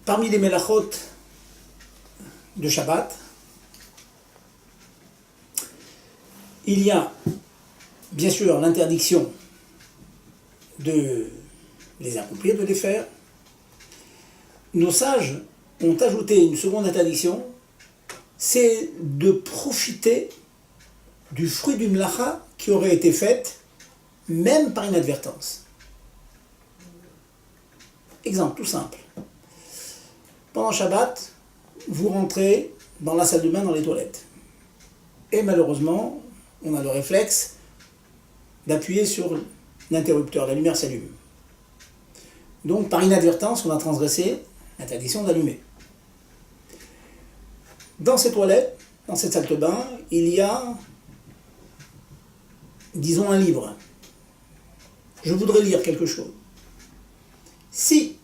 Parmi les melachot de Shabbat, il y a bien sûr l'interdiction de les accomplir, de les faire. Nos sages ont ajouté une seconde interdiction, c'est de profiter du fruit d'une melacha qui aurait été faite même par inadvertance. Exemple tout simple. Pendant Shabbat, vous rentrez dans la salle de bain, dans les toilettes. Et malheureusement, on a le réflexe d'appuyer sur l'interrupteur, la lumière s'allume. Donc par inadvertance, on a transgressé l'interdiction d'allumer. Dans ces toilettes, dans cette salle de bain, il y a, disons, un livre. Je voudrais lire quelque chose. Si,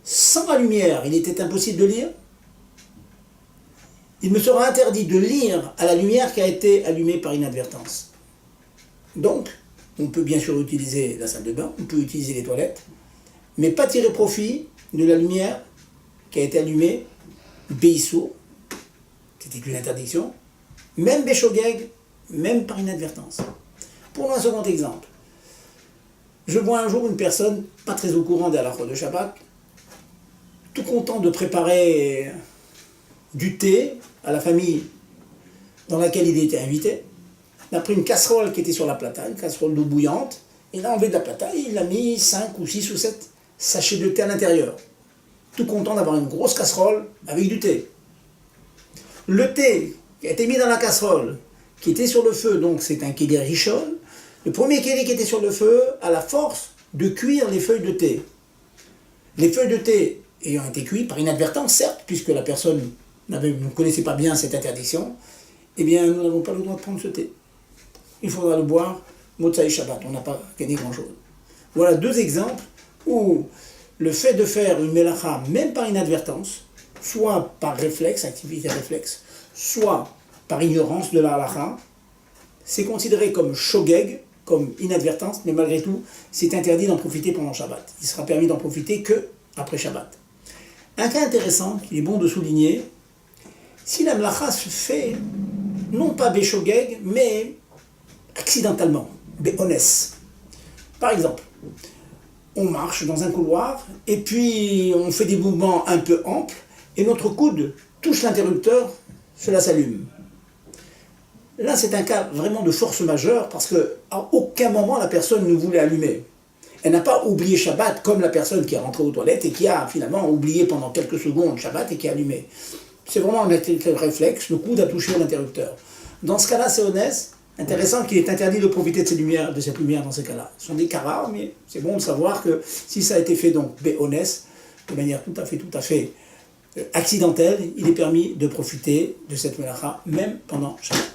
sans la lumière, il était impossible de lire, il me sera interdit de lire à la lumière qui a été allumée par inadvertance. Donc, on peut bien sûr utiliser la salle de bain, on peut utiliser les toilettes, mais pas tirer profit de la lumière qui a été allumée, Beissour, c'était une interdiction, même Béchogeg, même par inadvertance. Pour un second exemple, je vois un jour une personne, pas très au courant des halachot de Shabbat, tout content de préparer du thé à la famille dans laquelle il était invité. Il a pris une casserole qui était sur la plata, une casserole d'eau bouillante, il a enlevé de la plata et il a mis 5 ou 6 ou 7 sachets de thé à l'intérieur. Tout content d'avoir une grosse casserole avec du thé. Le thé qui a été mis dans la casserole, qui était sur le feu, donc c'est un kéli rishon, le premier kéli qui était sur le feu a la force de cuire les feuilles de thé. Les feuilles de thé ayant été cuites par inadvertance, certes, puisque la personne ne connaissait pas bien cette interdiction, eh bien nous n'avons pas le droit de prendre ce thé. Il faudra le boire Motsai Shabbat, on n'a pas gagné grand-chose. Voilà deux exemples où le fait de faire une melacha, même par inadvertance, soit par réflexe, activité réflexe, soit par ignorance de la halacha, c'est considéré comme shogeg, comme inadvertance, mais malgré tout, c'est interdit d'en profiter pendant Shabbat. Il sera permis d'en profiter que après Shabbat. Un cas intéressant, qu'il est bon de souligner, si la melacha se fait, non pas béchogeg, mais accidentellement, béhonès. Par exemple, on marche dans un couloir, et puis on fait des mouvements un peu amples, et notre coude touche l'interrupteur, cela s'allume. Là, c'est un cas vraiment de force majeure, parce qu'à aucun moment la personne ne voulait allumer. Elle n'a pas oublié Shabbat comme la personne qui est rentrée aux toilettes et qui a finalement oublié pendant quelques secondes Shabbat et qui a allumé. C'est vraiment un réflexe, le coude a touché l'interrupteur. Dans ce cas-là, c'est honnête, intéressant qu'il est interdit de profiter de cette lumière dans ces cas-là. Ce sont des cas rares, mais c'est bon de savoir que si ça a été fait donc béhonès, de manière tout à fait accidentelle, il est permis de profiter de cette melacha, même pendant Shabbat.